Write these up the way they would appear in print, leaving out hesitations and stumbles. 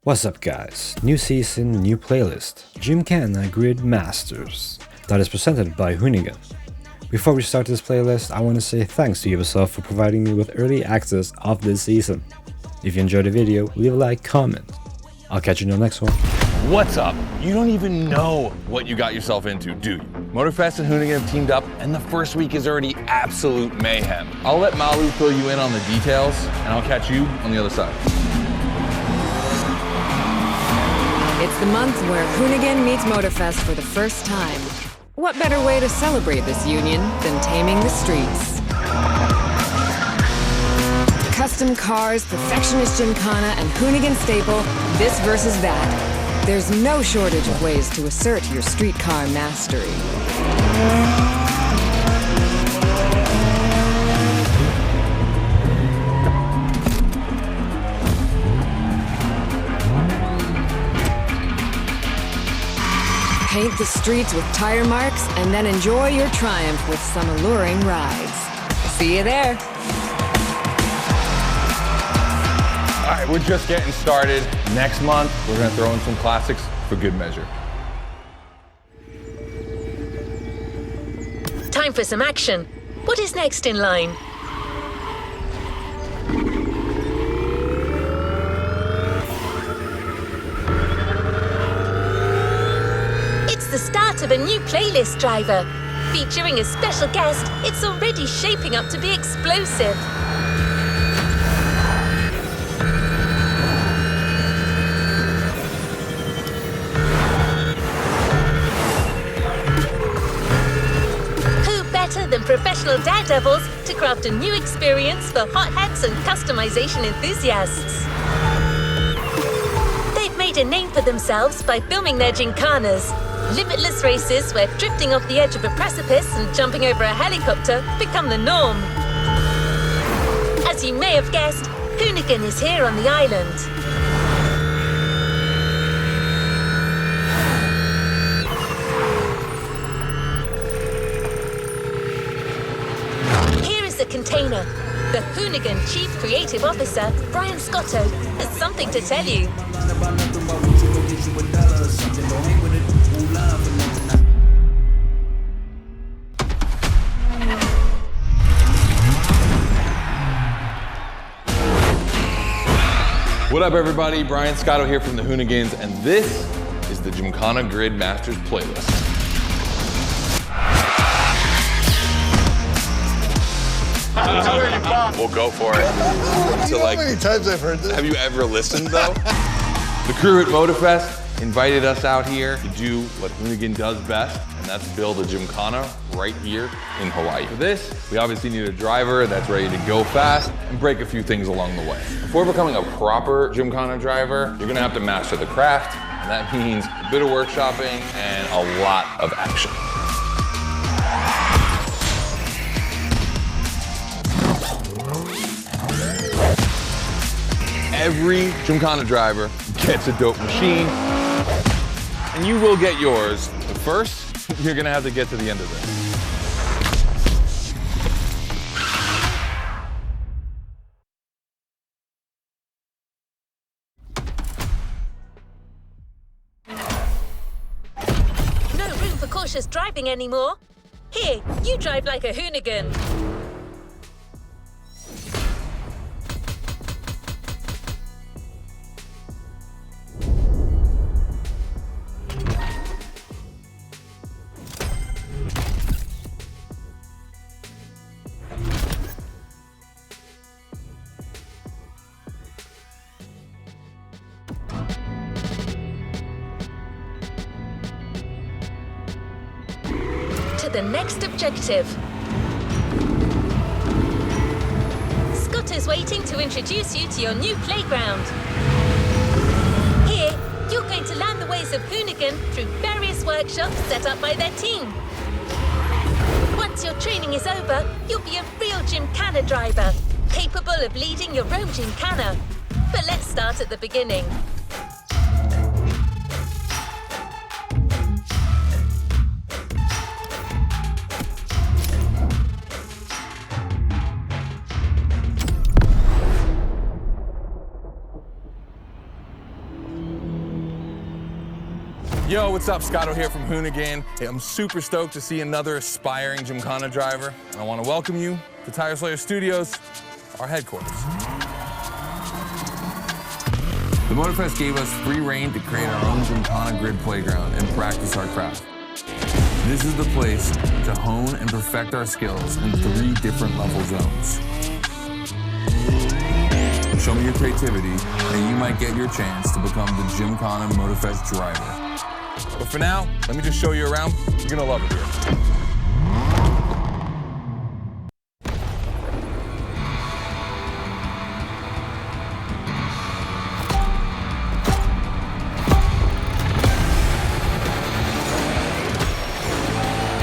What's up guys, new season, new playlist, Gymkhana Grid Masters, that is presented by Hoonigan. Before we start this playlist, I want to say thanks to Ubisoft for providing me with early access of this season. If you enjoyed the video, leave a like, comment. I'll catch you in the next one. What's up? You don't even know what you got yourself into, do you? Motorfest and Hoonigan have teamed up, and the first week is already absolute mayhem. I'll let Malu fill you in on the details, and I'll catch you on the other side. It's the month where Hoonigan meets Motorfest for the first time. What better way to celebrate this union than taming the streets? Custom cars, perfectionist Gymkhana, and Hoonigan staple, this versus that. There's no shortage of ways to assert your streetcar mastery. Paint the streets with tire marks, and then enjoy your triumph with some alluring rides. See you there. All right, we're just getting started. Next month, we're gonna throw in some classics for good measure. Time for some action. What is next in line? It's the start of a new playlist driver. Featuring a special guest, it's already shaping up to be explosive. Than professional daredevils to craft a new experience for hotheads and customization enthusiasts. They've made a name for themselves by filming their Gymkhanas, limitless races where drifting off the edge of a precipice and jumping over a helicopter become the norm. As you may have guessed, Hoonigan is here on the island. Container. The Hoonigan Chief Creative Officer, Brian Scotto, has something to tell you. What up everybody, Brian Scotto here from the Hoonigans, and this is the Gymkhana Grid Masters playlist. We'll go for it. You know how many times I've heard this? Have you ever listened though? The crew at Motorfest invited us out here to do what Hoonigan does best, and that's build a Gymkhana right here in Hawaii. For this, we obviously need a driver that's ready to go fast and break a few things along the way. Before becoming a proper Gymkhana driver, you're gonna have to master the craft, and that means a bit of workshopping and a lot of action. Every Gymkhana driver gets a dope machine, and you will get yours. But first, you're gonna have to get to the end of this. No room for cautious driving anymore. Here, you drive like a Hoonigan. To the next objective. Scott is waiting to introduce you to your new playground. Here, you're going to learn the ways of Hoonigan through various workshops set up by their team. Once your training is over, you'll be a real Gymkhana driver, capable of leading your own Gymkhana. But let's start at the beginning. Yo, what's up? Scotto here from Hoonigan. Hey, I'm super stoked to see another aspiring Gymkhana driver. And I want to welcome you to Tire Slayer Studios, our headquarters. The Motorfest gave us free reign to create our own Gymkhana grid playground and practice our craft. This is the place to hone and perfect our skills in 3 different level zones. Show me your creativity, and you might get your chance to become the Gymkhana Motorfest driver. But for now, let me just show you around. You're gonna love it here.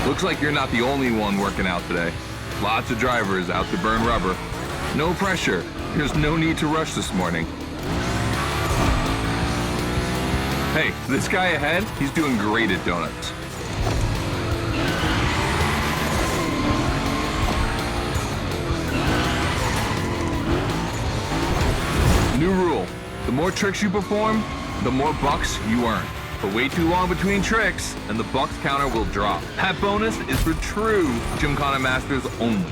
Looks like you're not the only one working out today. Lots of drivers out to burn rubber. No pressure. There's no need to rush this morning. Hey, this guy ahead, he's doing great at donuts. New rule, the more tricks you perform, the more bucks you earn. But wait too long between tricks, and the bucks counter will drop. That bonus is for true Gymkhana masters only.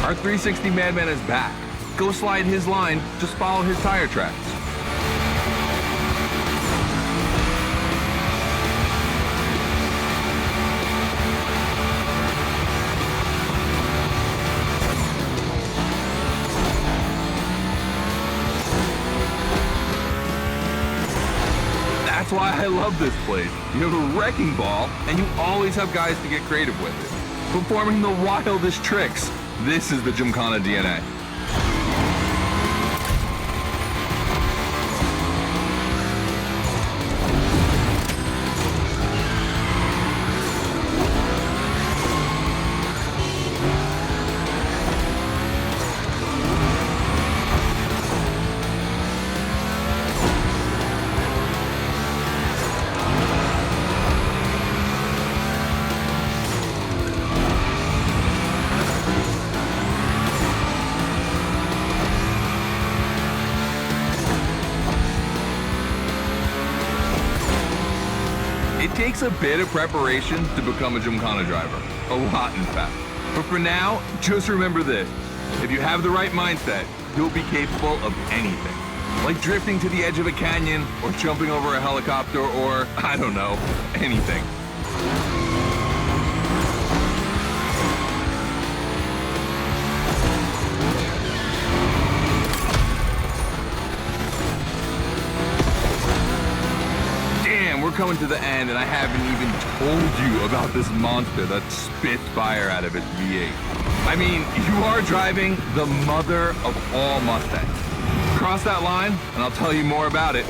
Our 360 Madman is back. Go slide his line, just follow his tire tracks. That's why I love this place. You have a wrecking ball, and you always have guys to get creative with it. Performing the wildest tricks. This is the Gymkhana DNA. It takes a bit of preparation to become a Gymkhana driver. A lot, in fact. But for now, just remember this. If you have the right mindset, you'll be capable of anything. Like drifting to the edge of a canyon, or jumping over a helicopter, or, I don't know, anything. We're coming to the end, and I haven't even told you about this monster that spits fire out of its V8. I mean, you are driving the mother of all Mustangs. Cross that line, and I'll tell you more about it.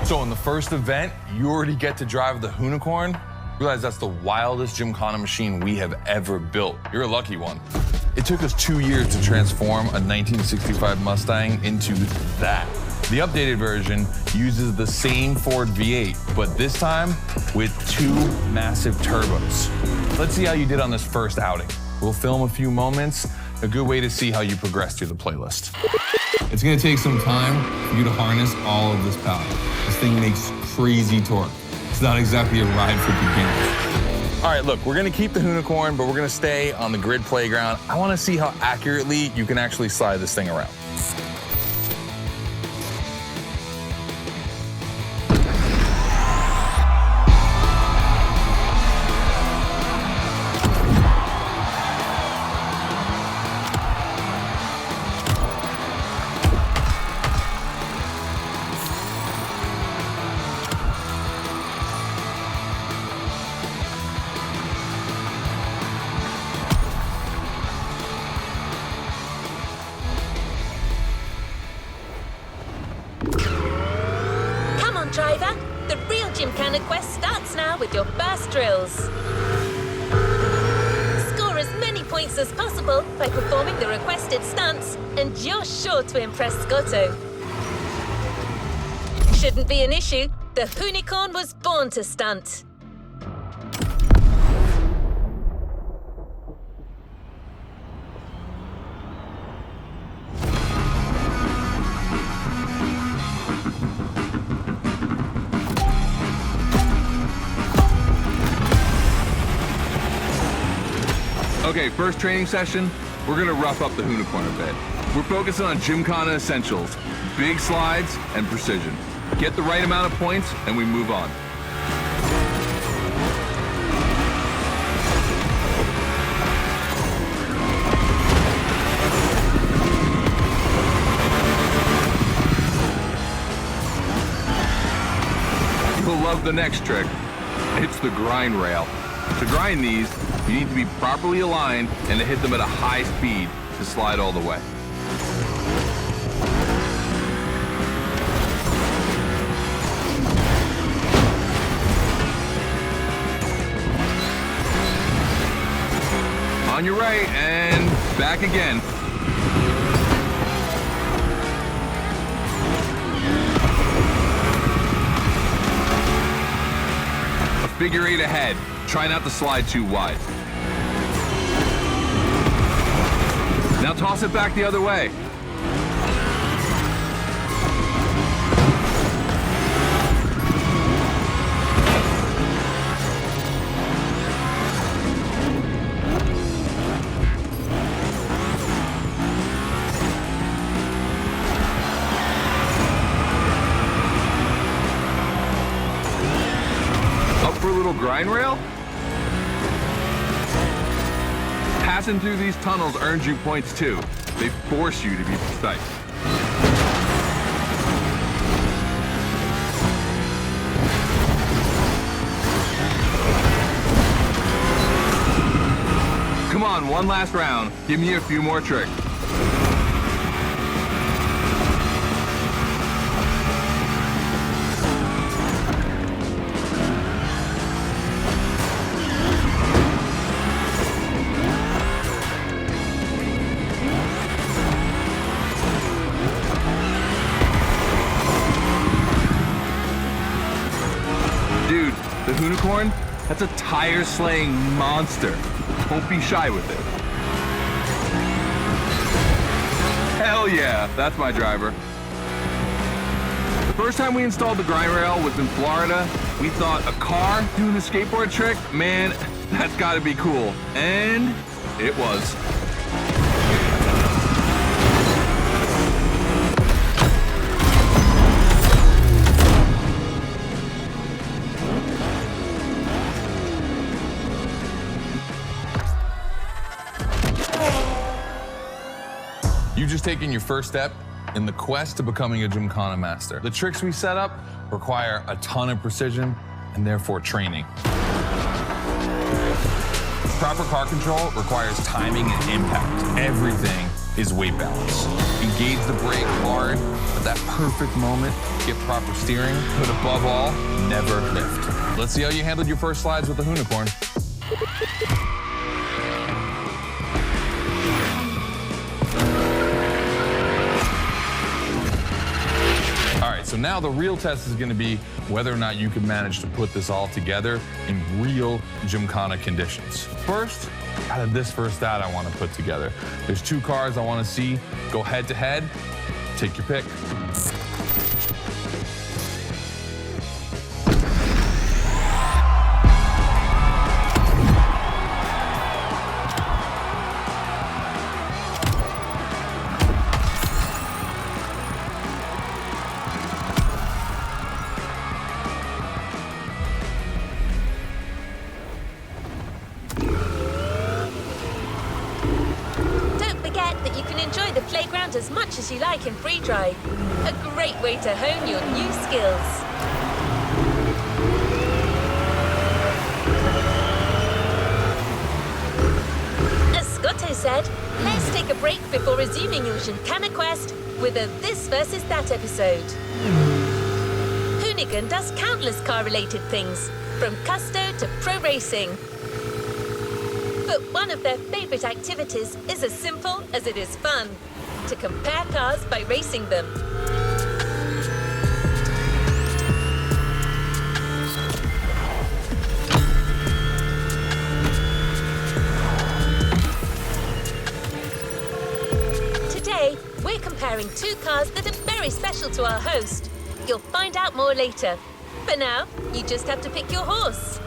So in the first event, you already get to drive the Hoonicorn. Realize that's the wildest Gymkhana machine we have ever built. You're a lucky one. It took us 2 years to transform a 1965 Mustang into that. The updated version uses the same Ford V8, but this time with 2 massive turbos. Let's see how you did on this first outing. We'll film a few moments, a good way to see how you progress through the playlist. It's gonna take some time for you to harness all of this power. This thing makes crazy torque. It's not exactly a ride for beginners. All right, look, we're gonna keep the Hoonicorn, but we're gonna stay on the grid playground. I wanna see how accurately you can actually slide this thing around. Driver, the real Gymkhana quest starts now with your first drills. Score as many points makes this possible by performing the requested stunts, and you're sure to impress Scotto. Shouldn't be an issue. The Hoonicorn was born to stunt. Okay, first training session, we're gonna rough up the Hoonicorn a bit. We're focusing on Gymkhana essentials, big slides, and precision. Get the right amount of points, and we move on. You'll love the next trick. It's the grind rail. To grind these, you need to be properly aligned and to hit them at a high speed to slide all the way. On your right and back again. A figure eight ahead. Try not to slide too wide. Now toss it back the other way. Up for a little grind rail? Passing through these tunnels earns you points too. They force you to be precise. Come on, one last round. Give me a few more tricks. Dude, the Hoonicorn, that's a tire-slaying monster. Don't be shy with it. Hell yeah, that's my driver. The first time we installed the grind rail was in Florida. We thought a car doing a skateboard trick, man, that's gotta be cool. And it was. You've just taken your first step in the quest to becoming a Gymkhana master. The tricks we set up require a ton of precision and therefore training. Proper car control requires timing and impact. Everything is weight balance. Engage the brake hard at that perfect moment, get proper steering, but above all, never lift. Let's see how you handled your first slides with the Hoonicorn. So now the real test is going to be whether or not you can manage to put this all together in real Gymkhana conditions. First, out of this first stat I want to put together. There's two cars I want to see go head to head. Take your pick. That you can enjoy the playground as much as you like in free drive. A great way to hone your new skills. As Scotto said, let's take a break before resuming your Gymkhana quest with a This versus That episode. Hoonigan does countless car-related things, from custo to pro racing. But one of their favorite activities is as simple as it is fun: to compare cars by racing them. Today, we're comparing two cars that are very special to our host. You'll find out more later. For now, you just have to pick your horse.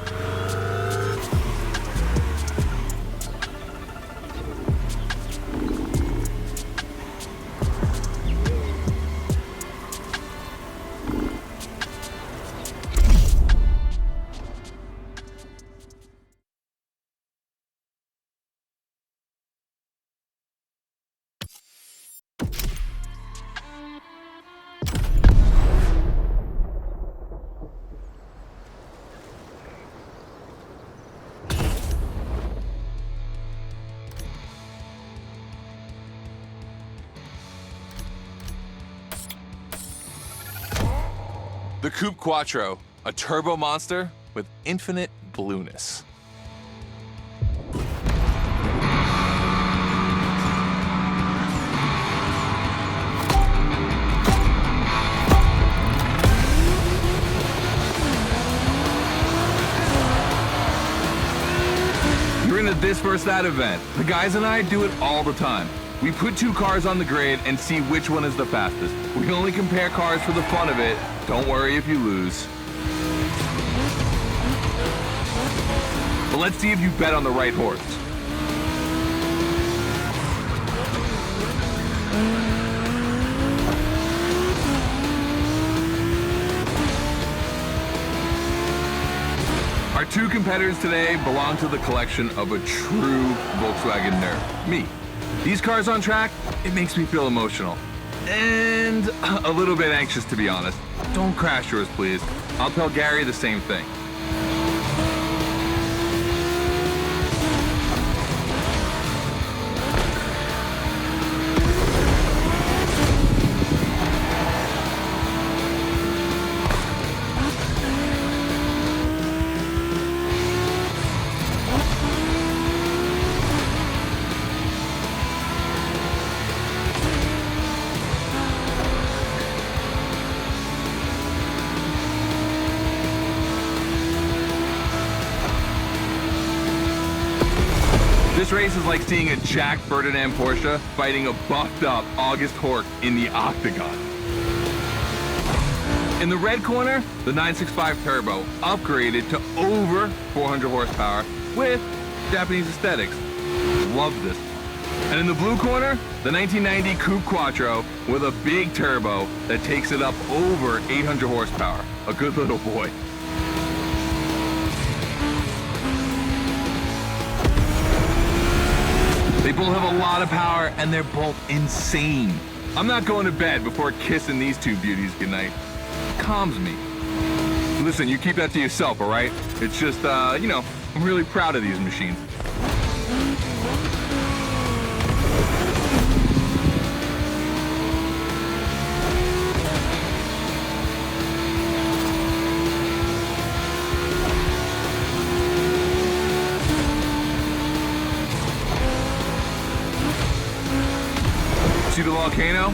The Coupe Quattro, a turbo monster with infinite blueness. You're into this versus that event. The guys and I do it all the time. We put two cars on the grid and see which one is the fastest. We can only compare cars for the fun of it. Don't worry if you lose. But let's see if you bet on the right horse. Our two competitors today belong to the collection of a true Volkswagen nerd, me. These cars on track, it makes me feel emotional. And a little bit anxious, to be honest. Don't crash yours, please. I'll tell Gary the same thing. This race is like seeing a Jack Ferdinand Porsche fighting a buffed up August Hork in the octagon. In the red corner, the 965 Turbo, upgraded to over 400 horsepower with Japanese aesthetics. Love this. And in the blue corner, the 1990 Coupe Quattro with a big turbo that takes it up over 800 horsepower. A good little boy. They both have a lot of power, and they're both insane. I'm not going to bed before kissing these two beauties goodnight. It calms me. Listen, you keep that to yourself, all right? It's just, you know, I'm really proud of these machines. See the volcano?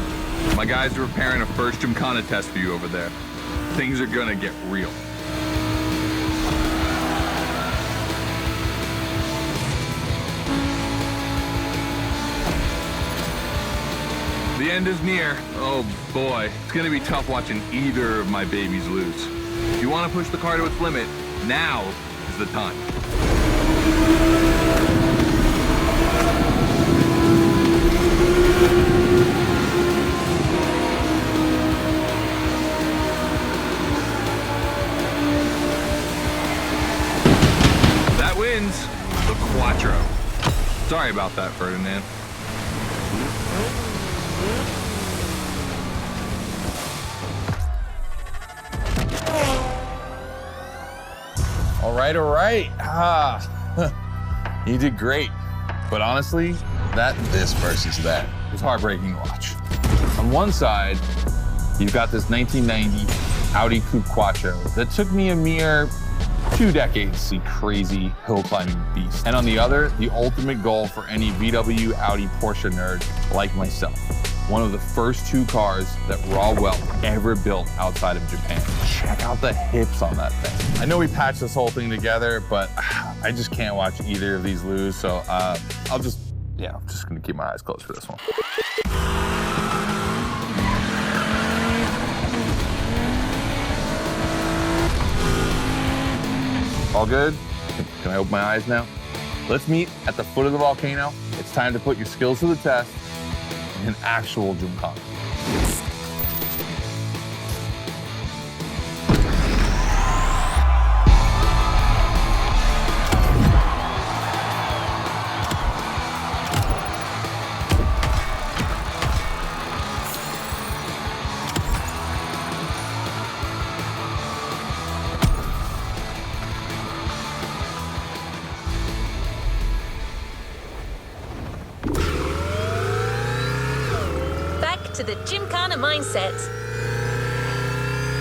My guys are preparing a first Gymkhana test for you over there. Things are gonna get real. The end is near. Oh boy, it's gonna be tough watching either of my babies lose. If you wanna push the car to its limit, now is the time. That wins the Quattro. Sorry about that, Ferdinand. All right. You did great. But honestly, this versus that was heartbreaking to watch. On one side, you've got this 1990 Audi Coupe Quattro that took me a mere 2 decades, the crazy hill climbing beast. And on the other, the ultimate goal for any VW, Audi, Porsche nerd like myself. One of the first 2 cars that Raw Welt ever built outside of Japan. Check out the hips on that thing. I know we patched this whole thing together, but I just can't watch either of these lose, so I'm just gonna keep my eyes closed for this one. All good? Can I open my eyes now? Let's meet at the foot of the volcano. It's time to put your skills to the test in an actual Gymkhana. To the Gymkhana mindset.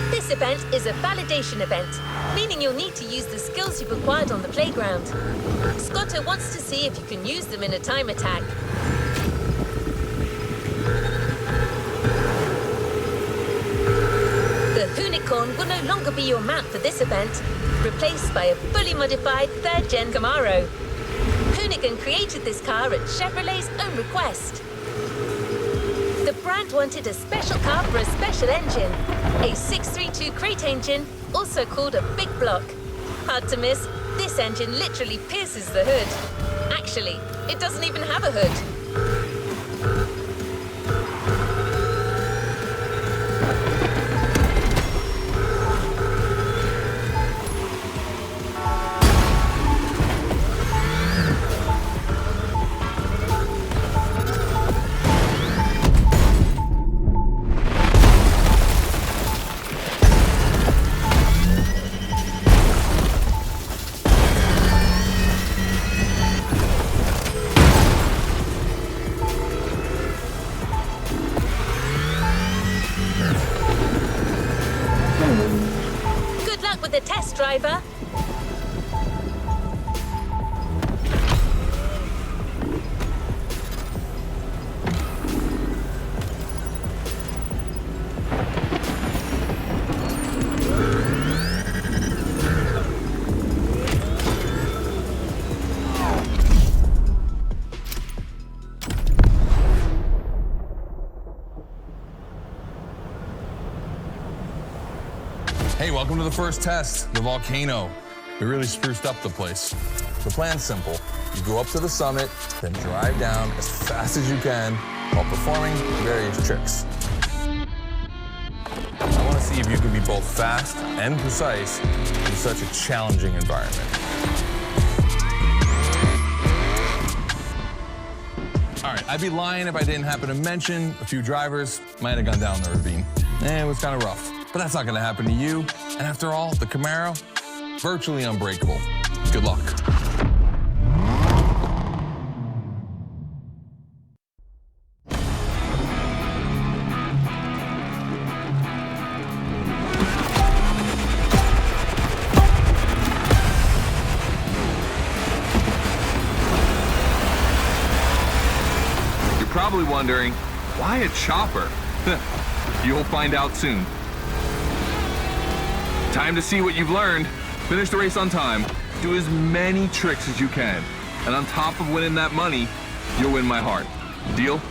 This event is a validation event, meaning you'll need to use the skills you've acquired on the playground. Scotto wants to see if you can use them in a time attack. The Unicorn will no longer be your mount for this event, replaced by a fully modified 3rd Gen Camaro. Hoonigan created this car at Chevrolet's own request. The brand wanted a special car for a special engine, a 632 crate engine, also called a big block. Hard to miss, this engine literally pierces the hood. Actually, it doesn't even have a hood. The test driver. Hey, welcome to the first test, the volcano. We really spruced up the place. The plan's simple. You go up to the summit, then drive down as fast as you can while performing various tricks. I want to see if you can be both fast and precise in such a challenging environment. All right, I'd be lying if I didn't happen to mention a few drivers might have gone down the ravine. It was kind of rough. But that's not gonna happen to you. And after all, the Camaro, virtually unbreakable. Good luck. You're probably wondering, why a chopper? You'll find out soon. Time to see what you've learned. Finish the race on time. Do as many tricks as you can. And on top of winning that money, you'll win my heart. Deal?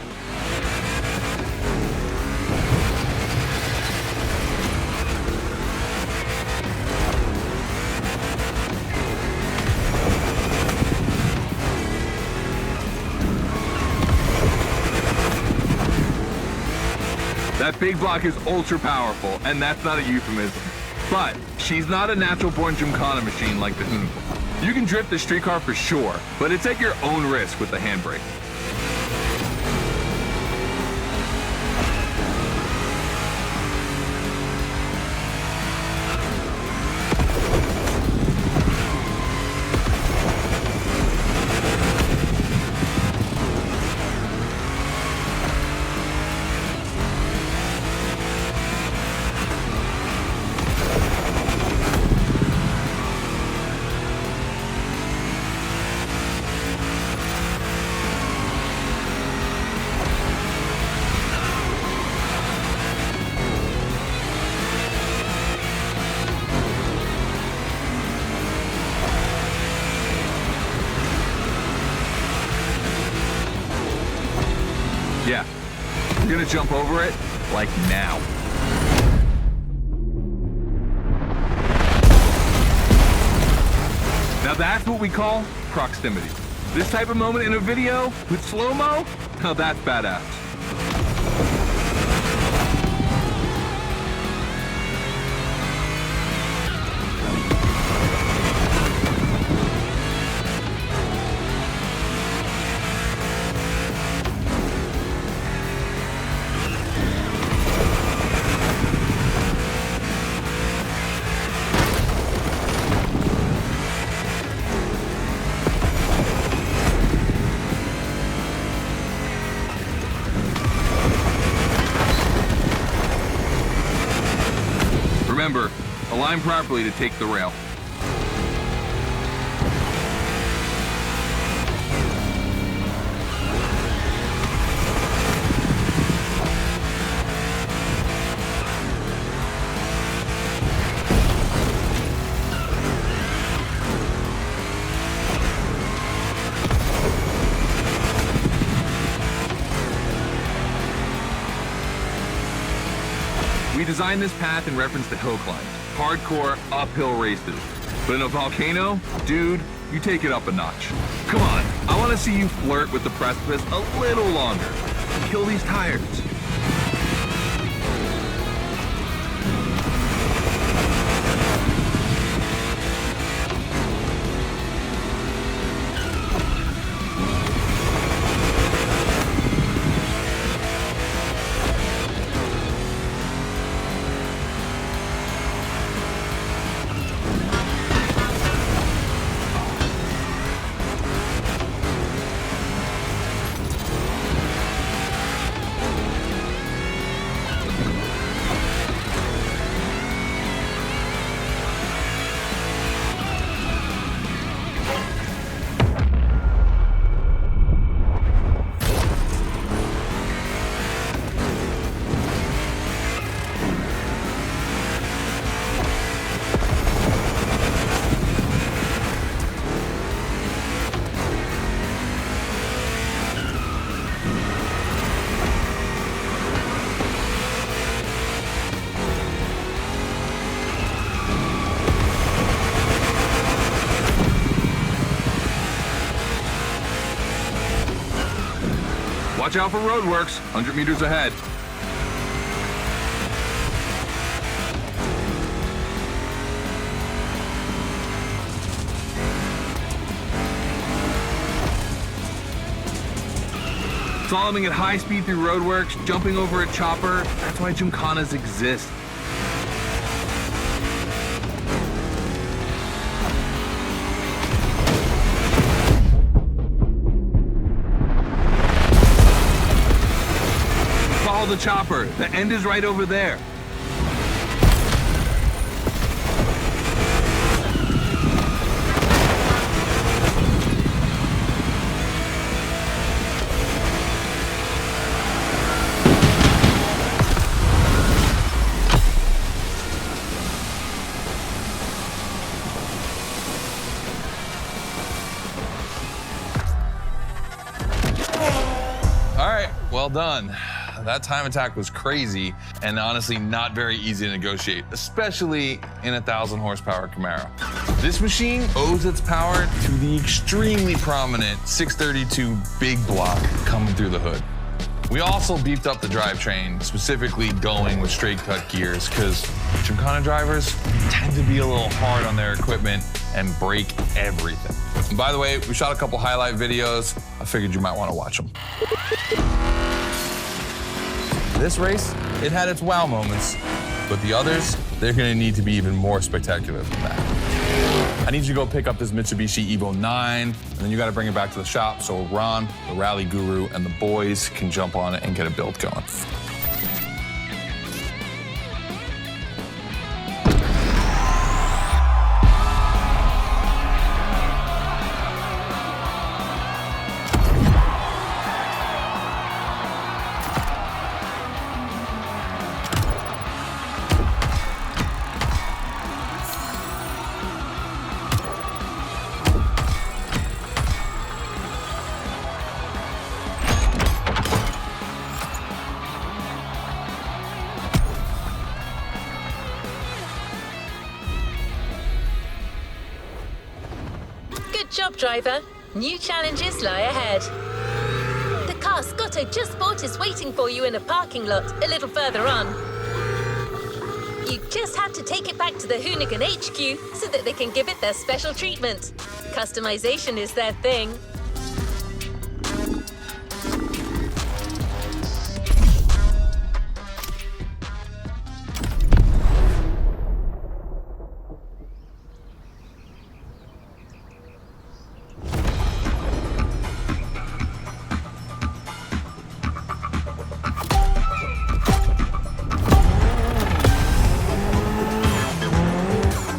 That big block is ultra powerful, and that's not a euphemism. But she's not a natural-born Gymkhana machine like the Unicorn. You can drift the street car for sure, but it's at your own risk with the handbrake. Yeah, we're gonna jump over it, like now. Now that's what we call proximity. This type of moment in a video with slow-mo, now that's badass. Remember, align properly to take the rail. We designed this path in reference to hill climbs, hardcore uphill races. But in a volcano, dude, you take it up a notch. Come on, I want to see you flirt with the precipice a little longer. Kill these tires. Watch out for roadworks, 100 meters ahead. Slaloming at high speed through roadworks, jumping over a chopper, that's why Gymkhanas exist. Follow the chopper. The end is right over there. All right, well done. That time attack was crazy and honestly not very easy to negotiate, especially in a 1,000 horsepower Camaro. This machine owes its power to the extremely prominent 632 big block coming through the hood. We also beefed up the drivetrain, specifically going with straight cut gears, because Gymkhana drivers tend to be a little hard on their equipment and break everything. And by the way, we shot a couple highlight videos. I figured you might want to watch them. This race, it had its wow moments, but the others, they're gonna need to be even more spectacular than that. I need you to go pick up this Mitsubishi Evo 9, and then you gotta bring it back to the shop so Ron, the rally guru, and the boys can jump on it and get a build going. driver, new challenges lie ahead. The car Scotto just bought is waiting for you in a parking lot a little further on. You just have to take it back to the Hoonigan HQ so that they can give it their special treatment. Customization is their thing.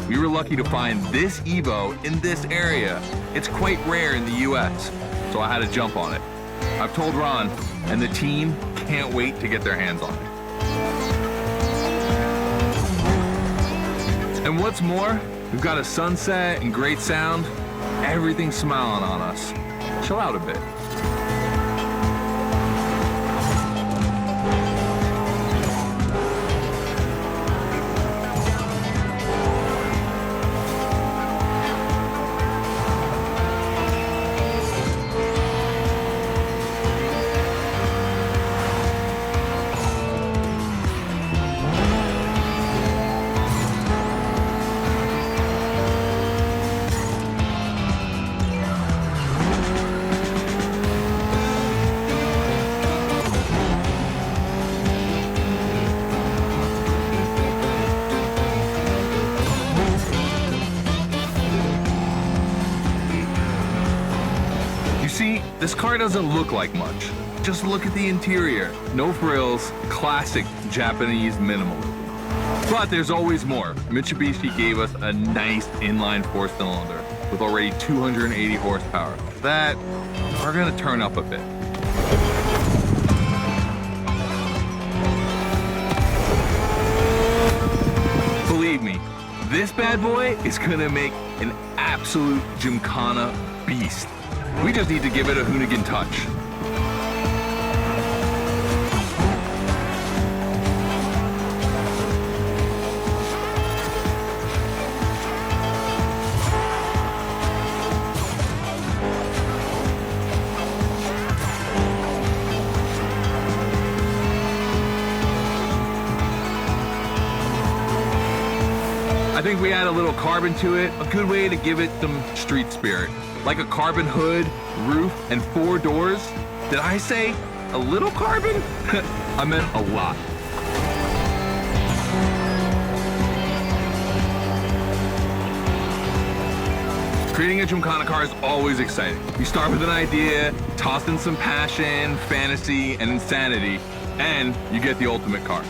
We were lucky to find this Evo in this area. It's quite rare in the US, so I had to jump on it. I've told Ron, and the team can't wait to get their hands on it. And what's more, we've got a sunset and great sound. Everything's smiling on us. Chill out a bit. See, this car doesn't look like much. Just look at the interior. No frills, classic Japanese minimalism. But there's always more. Mitsubishi gave us a nice inline four-cylinder with already 280 horsepower. That are gonna turn up a bit. Believe me, this bad boy is gonna make an absolute Gymkhana beast. We just need to give it a Hoonigan touch. I think we add a little carbon to it, a good way to give it some street spirit. Like a carbon hood, roof, and 4 doors. Did I say a little carbon? I meant a lot. Creating a Gymkhana car is always exciting. You start with an idea, toss in some passion, fantasy, and insanity, and you get the ultimate car.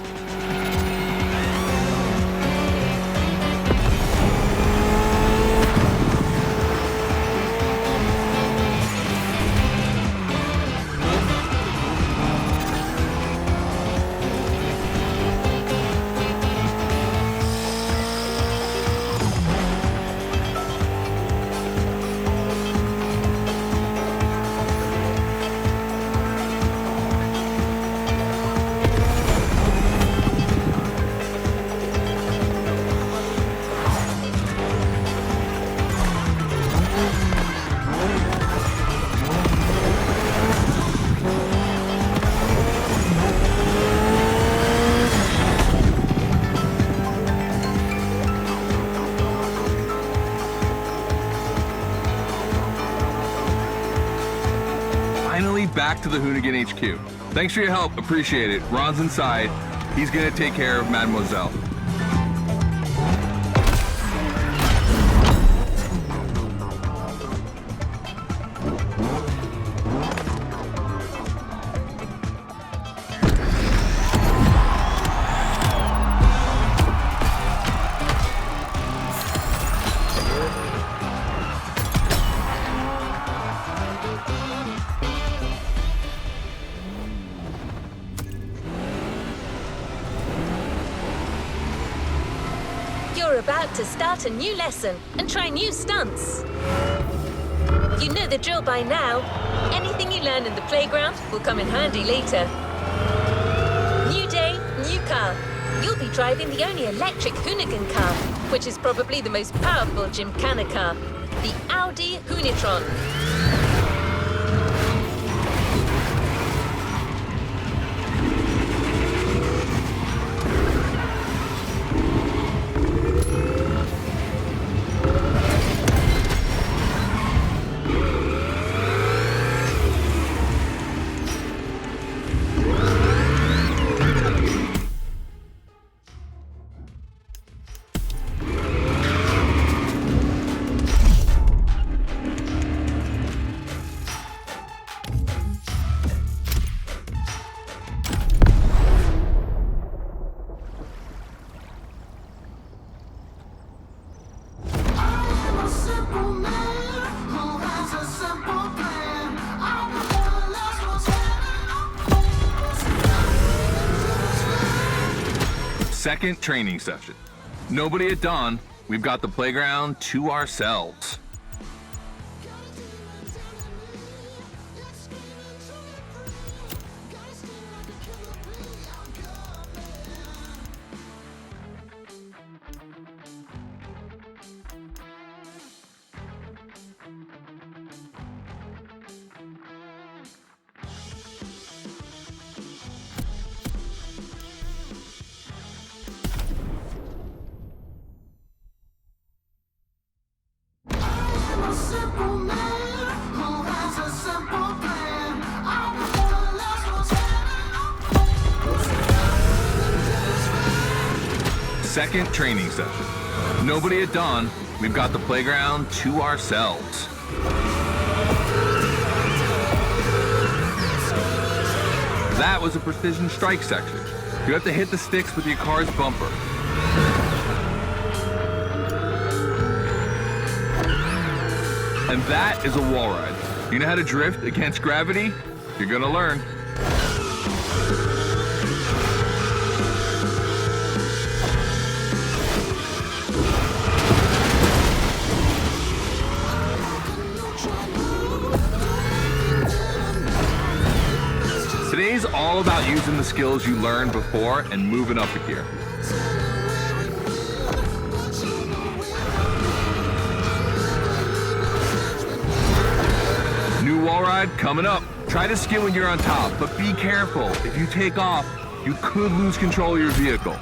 Finally back to the Hoonigan HQ. Thanks for your help, appreciate it. Ron's inside. He's gonna take care of Mademoiselle. You're about to start a new lesson and try new stunts. You know the drill by now. Anything you learn in the playground will come in handy later. New day, new car. You'll be driving the only electric Hoonigan car, which is probably the most powerful Gymkhana car. the Audi Hunitron. Second training session. Nobody at dawn. We've got the playground to ourselves. Second training session. Nobody at dawn. We've got the playground to ourselves. That was a precision strike section. You have to hit the sticks with your car's bumper. And that is a wall ride. You know how to drift against gravity? You're gonna learn. Today's all about using the skills you learned before and moving up a gear. New wall ride coming up. Try to skid when you're on top, but be careful. If you take off, you could lose control of your vehicle.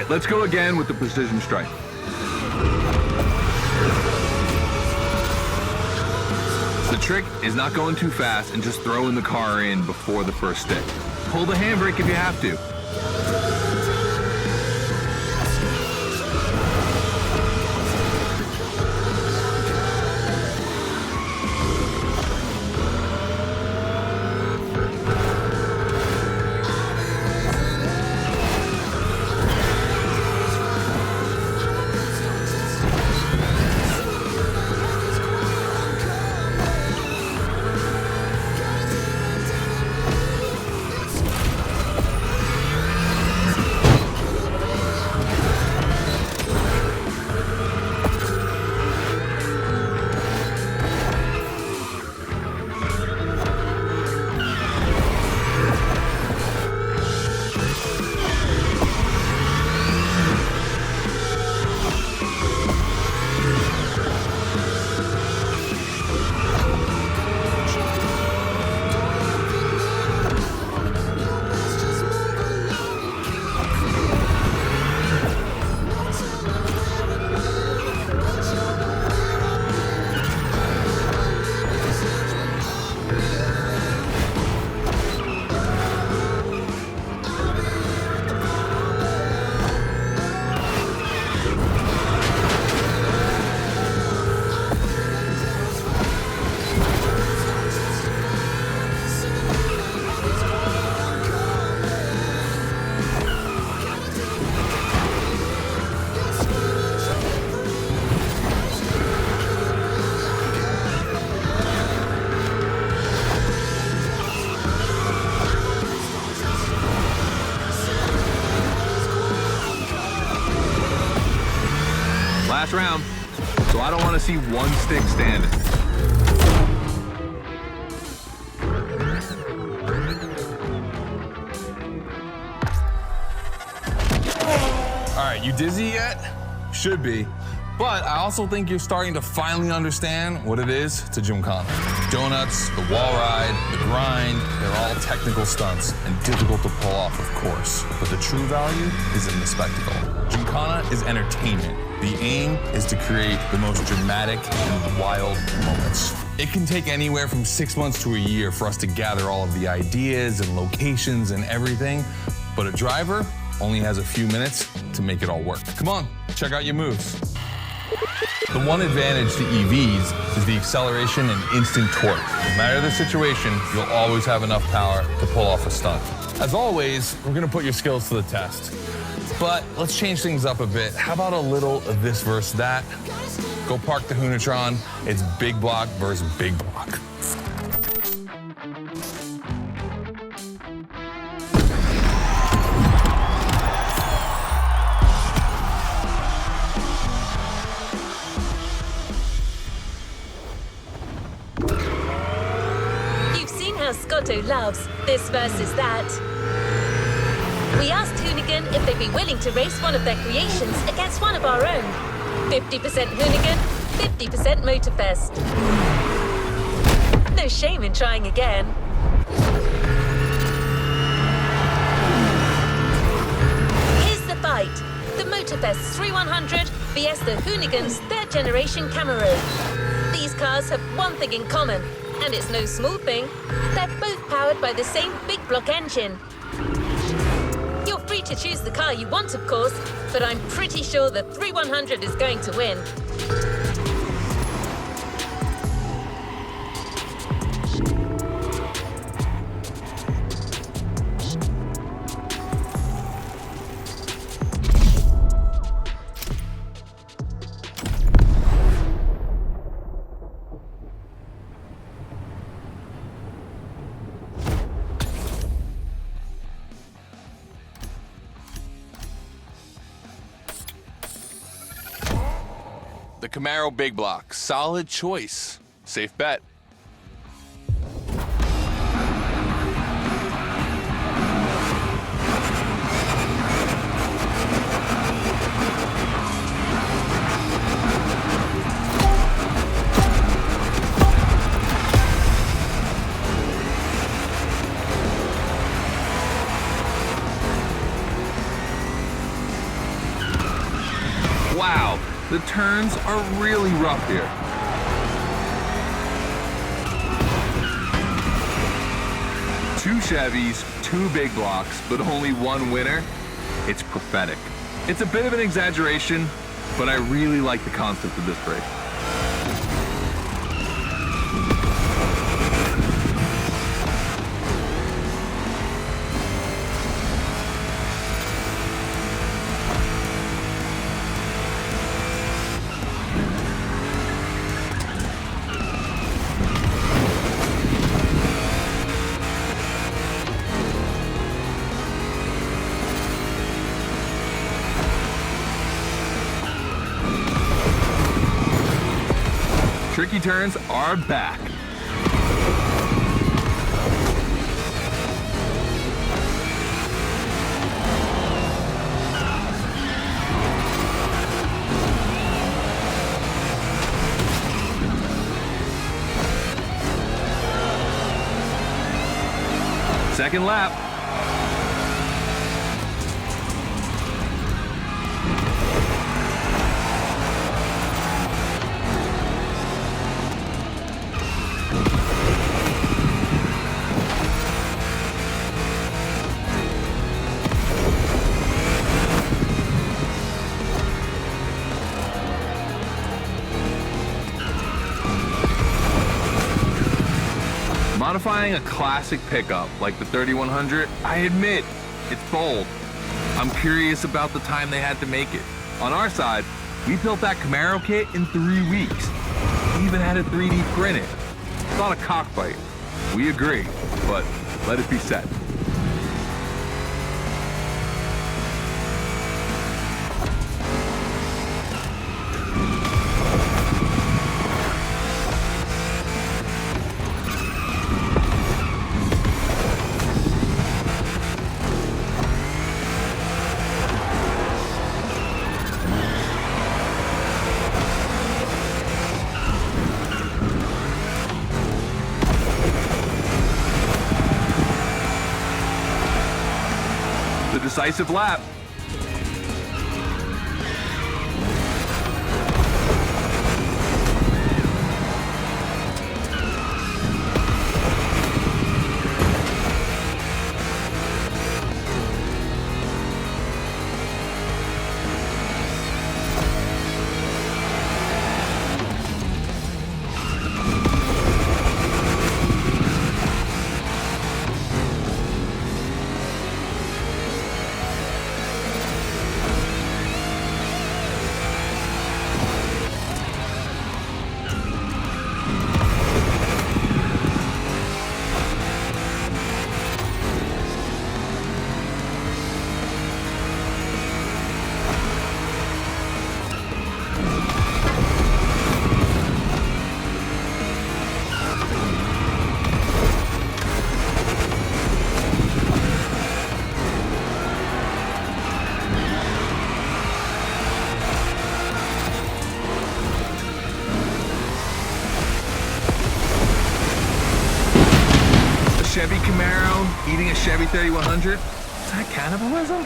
Let's go again with the precision strike. The trick is not going too fast and just throwing the car in before the first stick. Pull the handbrake if you have to. first round, so I don't want to see one stick standing. All right, you dizzy yet? Should be. But I also think you're starting to finally understand what it is to Gymkhana. Donuts, the wall ride, the grind, they're all technical stunts and difficult to pull off, of course. But the true value is in the spectacle. Gymkhana is entertainment. The aim is to create the most dramatic and wild moments. It can take anywhere from 6 months to a year for us to gather all of the ideas and locations and everything, but a driver only has a few minutes to make it all work. Come on, check out your moves. The one advantage to EVs is the acceleration and instant torque. No matter the situation, you'll always have enough power to pull off a stunt. As always, we're gonna put your skills to the test. But let's change things up a bit. How about a little of this versus that? Go park the Hunatron. It's big block versus big block. Scotto loves this versus that. We asked Hoonigan if they'd be willing to race one of their creations against one of our own. 50% Hoonigan, 50% Motorfest. No shame in trying again. Here's the fight. The Motorfest 3100 vs the Hoonigan's third generation Camaro. These cars have one thing in common. And it's no small thing. They're both powered by the same big block engine. You're free to choose the car you want, of course, but I'm pretty sure the 3100 is going to win. The Camaro Big Block, solid choice. Safe bet. Wow. The turns are really rough here. Two Chevys, two big blocks, but only one winner. It's prophetic. It's a bit of an exaggeration, but I really like the concept of this race. Tricky turns are back. Second lap. Modifying a classic pickup like the 3100, I admit, it's bold. I'm curious about the time they had to make it. On our side, we built that Camaro kit in 3 weeks. We even had a 3D print it. It's not a cockfight. We agree, but let it be said. decisive lap. Chevy Camaro eating a Chevy 3100? Is that cannibalism?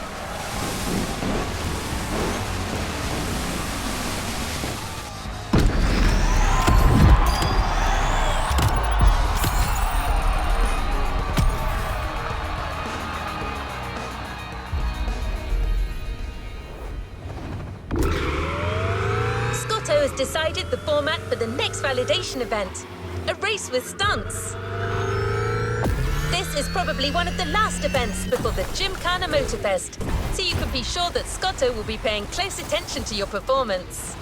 Scotto has decided the format for the next validation event, a race with stunts. This is probably one of the last events before the Gymkhana Motorfest, so you can be sure that Scotto will be paying close attention to your performance.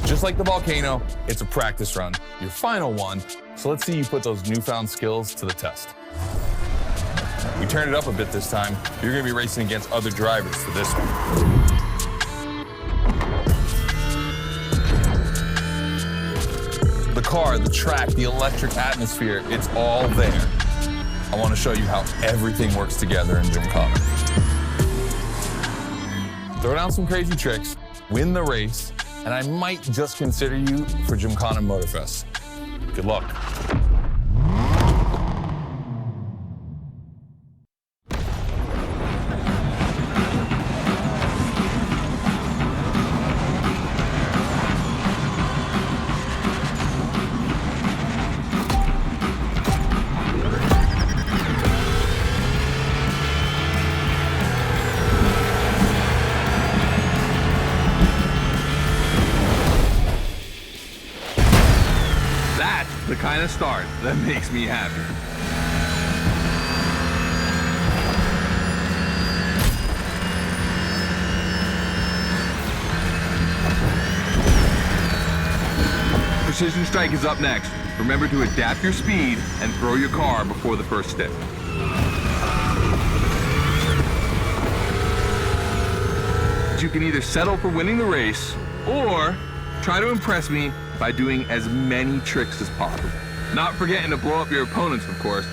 Just like the volcano, it's a practice run, your final one, so let's see you put those newfound skills to the test. We turned it up a bit this time. You're gonna be racing against other drivers for this one. The car, the track, the electric atmosphere, it's all there. I wanna show you how everything works together in Gymkhana. Throw down some crazy tricks, win the race, and I might just consider you for Gymkhana Motorfest. Good luck. The kind of start that makes me happy. Precision Strike is up next. Remember to adapt your speed and throw your car before the first stick. You can either settle for winning the race or try to impress me by doing as many tricks as possible. Not forgetting to blow up your opponents, of course.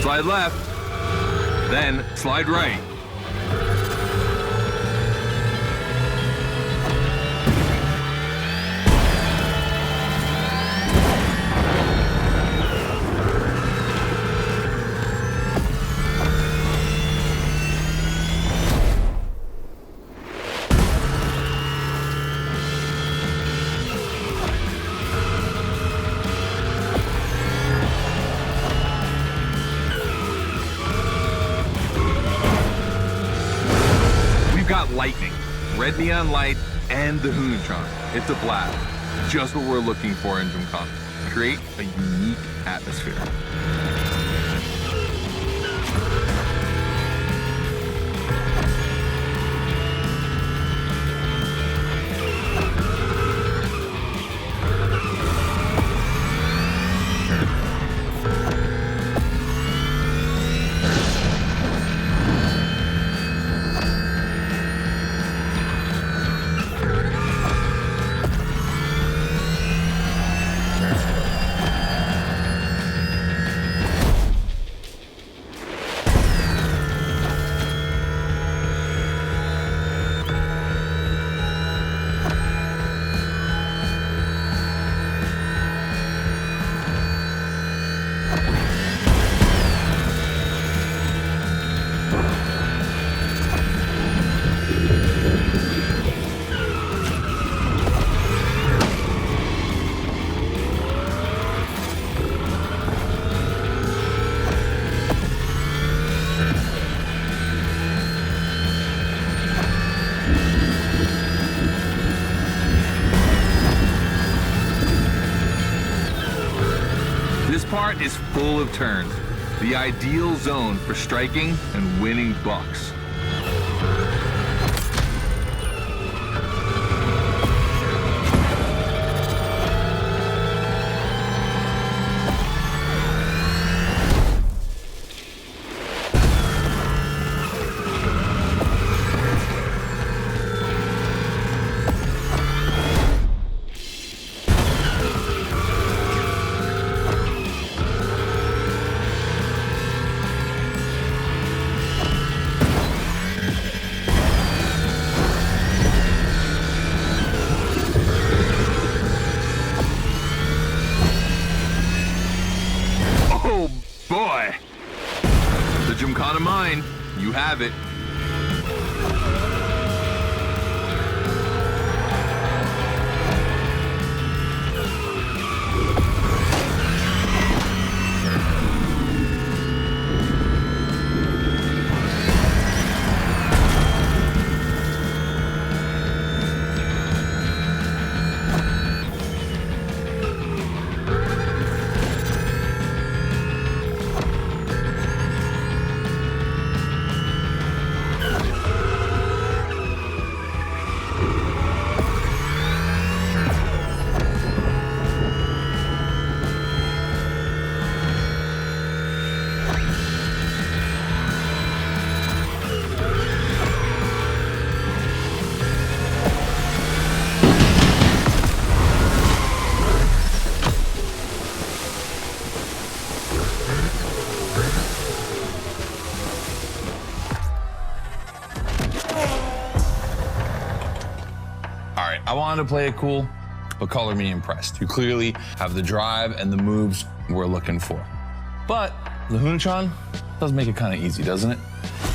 Slide left, then slide right. Got lightning, red neon light, and the Hoonatron. It's a blast. Just what we're looking for in Gymkhana. Create a unique atmosphere. This part is full of turns, the ideal zone for striking and winning bucks. Boy, the Gymkhana mine, you have it. I wanted to play it cool, but color me impressed. You clearly have the drive and the moves we're looking for. But the Hunatron does make it kind of easy, doesn't it?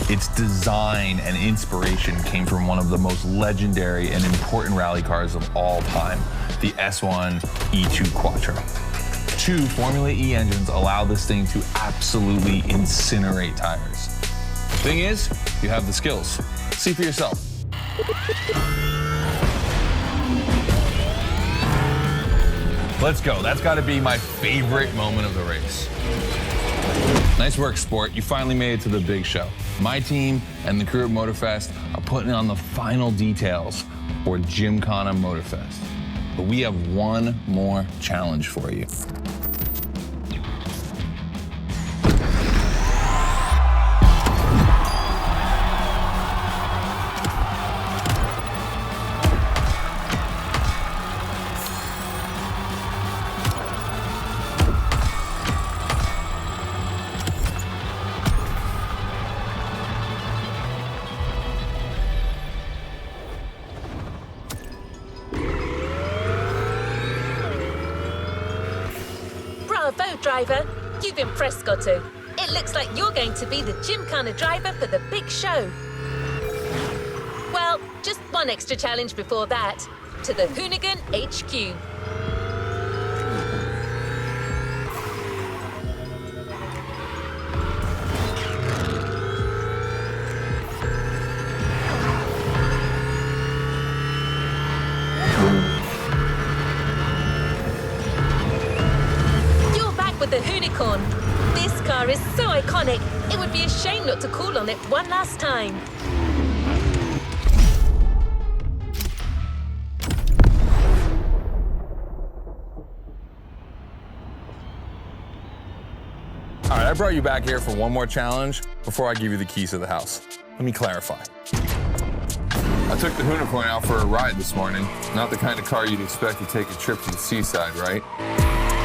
Its design and inspiration came from one of the most legendary and important rally cars of all time, the S1 E2 Quattro. 2 Formula E engines allow this thing to absolutely incinerate tires. Thing is, you have the skills. See for yourself. Let's go. That's got to be my favorite moment of the race. Nice work, Sport. You finally made it to the big show. My team and the crew at Motorfest are putting on the final details for Gymkhana Motorfest. But we have one more challenge for you. Bravo, driver. You've impressed, Scotto. It looks like you're going to be the Gymkhana driver for the big show. Well, just one extra challenge before that. To the Hoonigan HQ. With the Hoonicorn. This car is so iconic, it would be a shame not to call on it one last time. All right, I brought you back here for one more challenge before I give you the keys to the house. Let me clarify. I took the Hoonicorn out for a ride this morning. Not the kind of car you'd expect to take a trip to the seaside, right?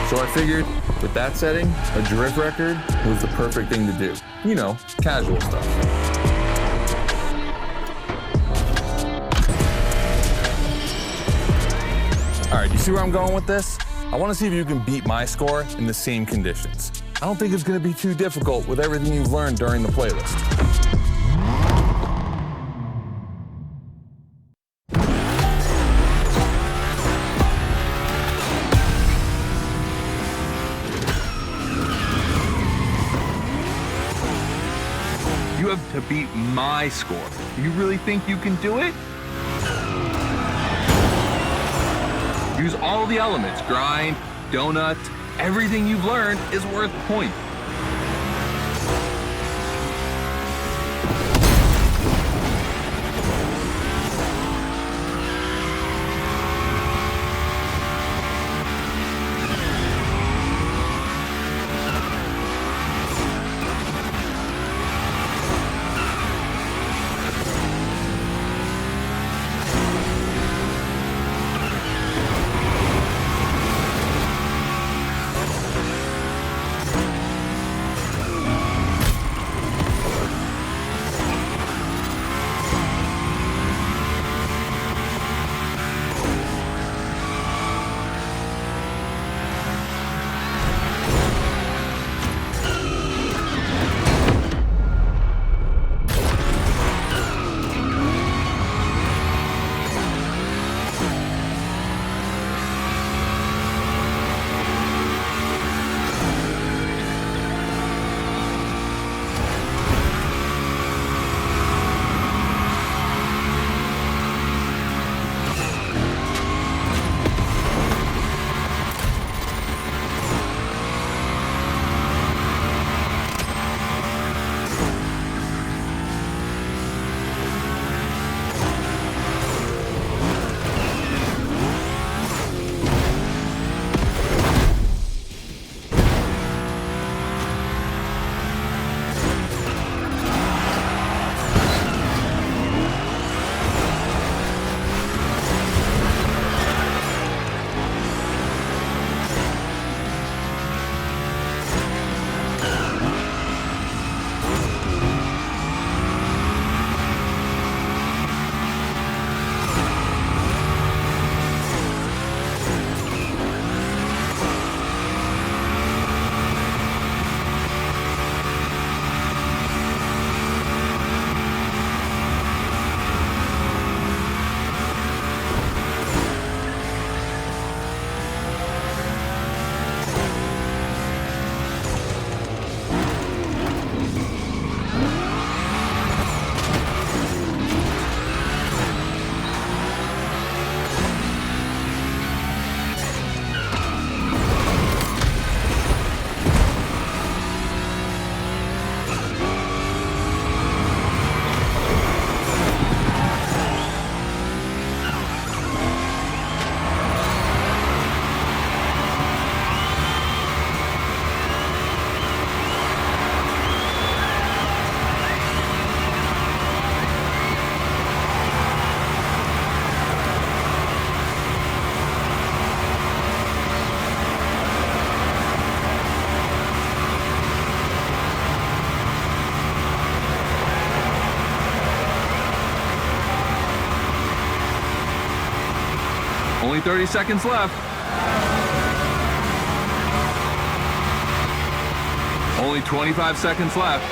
So I figured, with that setting, a drift record was the perfect thing to do. You know, casual stuff. All right, you see where I'm going with this? I want to see if you can beat my score in the same conditions. I don't think it's going to be too difficult with everything you've learned during the playlist. You have to beat my score. You really think you can do it? Use all the elements: grind, donut, everything you've learned is worth points. Only 30 seconds left. Only 25 seconds left.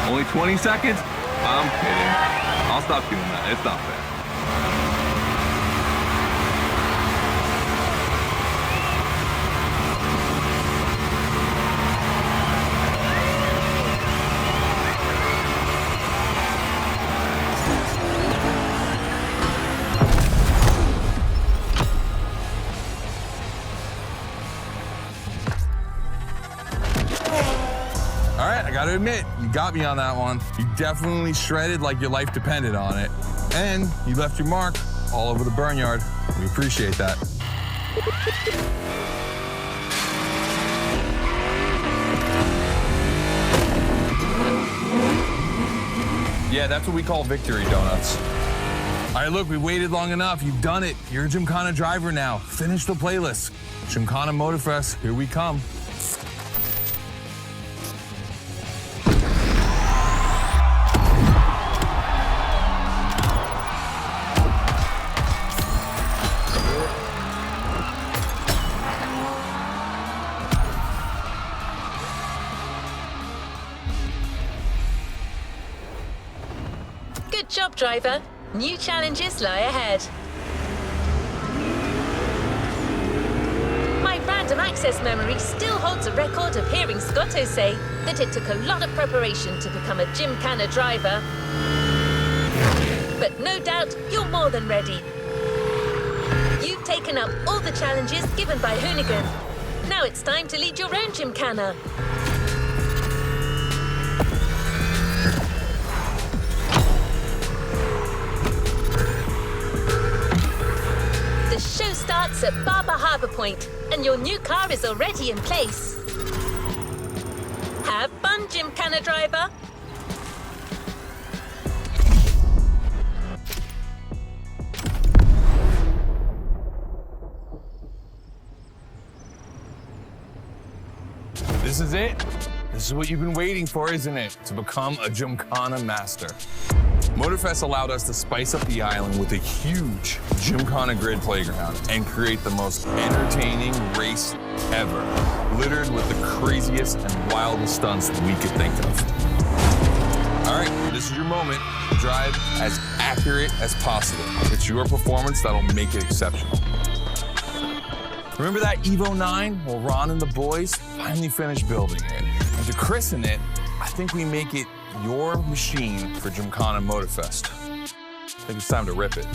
Only 20 seconds? I'm kidding. I'll stop doing that. It's not fair. All right, I gotta admit, you got me on that one. You definitely shredded like your life depended on it. And you left your mark all over the burnyard. We appreciate that. Yeah, that's what we call victory donuts. All right, look, we waited long enough. You've done it. You're a Gymkhana driver now. Finish the playlist. Gymkhana Motorfest, here we come. Good job, driver. New challenges lie ahead. My random access memory still holds a record of hearing Scotto say that it took a lot of preparation to become a Gymkhana driver. But no doubt you're more than ready. You've taken up all the challenges given by Hoonigan. Now it's time to lead your own Gymkhana. The show starts at Barber Harbour Point, and your new car is already in place. Have fun, Gymkhana driver. This is it. This is what you've been waiting for, isn't it? To become a Gymkhana master. Motorfest allowed us to spice up the island with a huge Gymkhana grid playground and create the most entertaining race ever, littered with the craziest and wildest stunts that we could think of. All right, this is your moment to drive as accurate as possible. It's your performance that'll make it exceptional. Remember that Evo 9? Well, Ron and the boys finally finished building it. And to christen it, I think we make it your machine for Gymkhana Motorfest. I think it's time to rip it.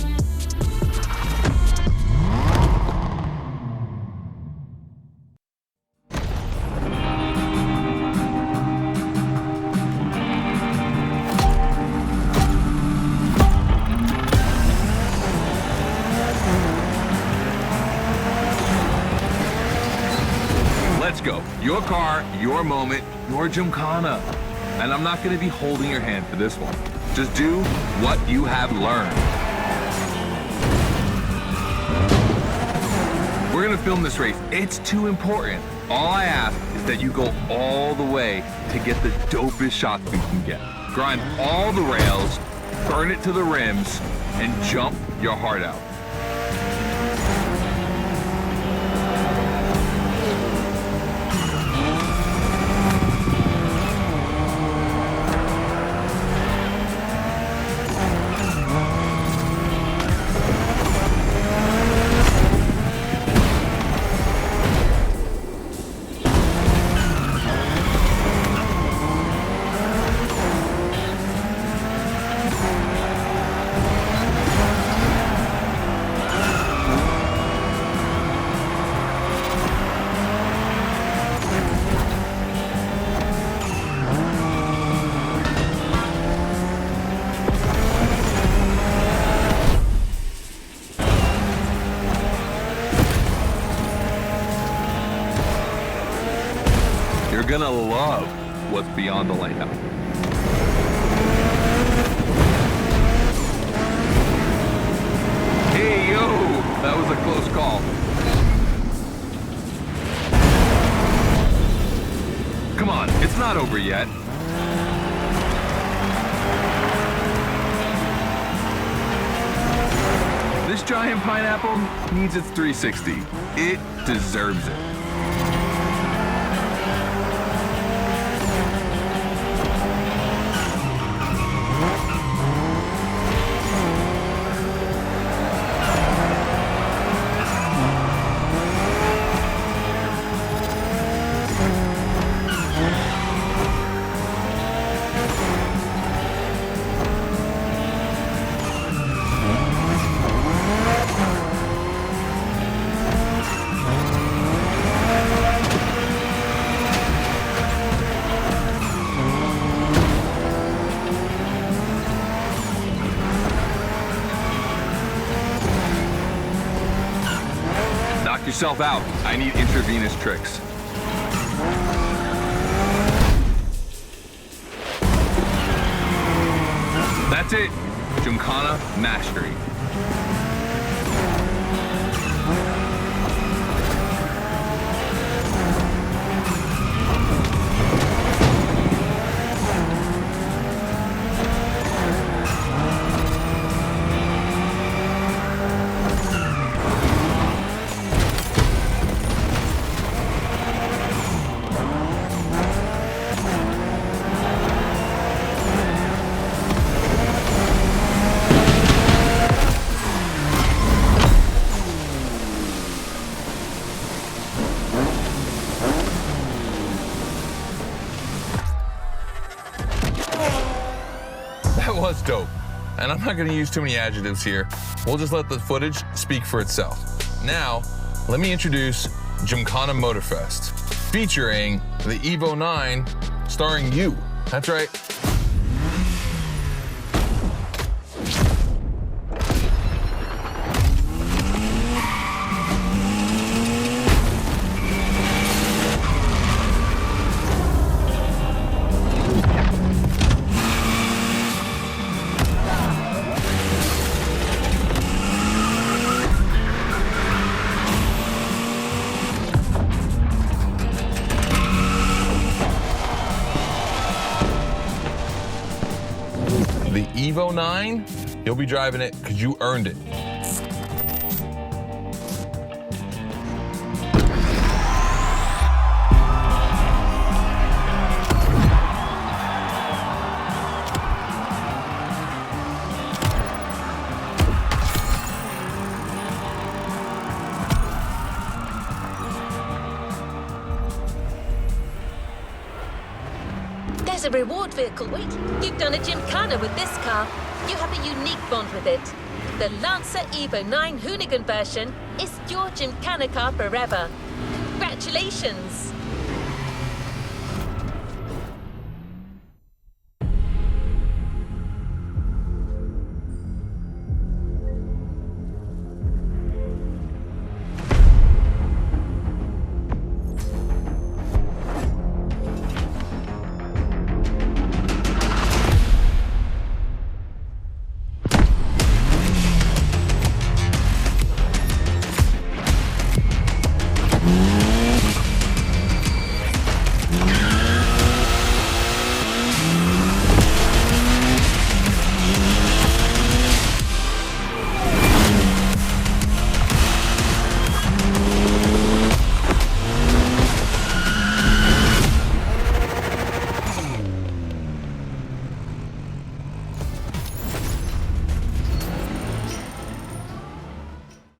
Let's go. Your car, your moment, your Gymkhana. And I'm not going to be holding your hand for this one. Just do what you have learned. We're going to film this race. It's too important. All I ask is that you go all the way to get the dopest shots we can get. Grind all the rails, burn it to the rims, and jump your heart out. You're gonna love what's beyond the lighthouse. Hey, yo, that was a close call. Come on, it's not over yet. This giant pineapple needs its 360. It deserves it. Knock yourself out. I need intravenous tricks. That's it. Gymkhana Mastery. That was dope. And I'm not gonna use too many adjectives here. We'll just let the footage speak for itself. Now, let me introduce Gymkhana Motorfest, featuring the Evo 9, starring you. That's right. The Evo 9, you'll be driving it because you earned it. There's a reward vehicle waiting. You've done a Gymkhana with this car. You have a unique bond with it. The Lancer Evo 9 Hoonigan version is your Gymkhana car forever. Congratulations!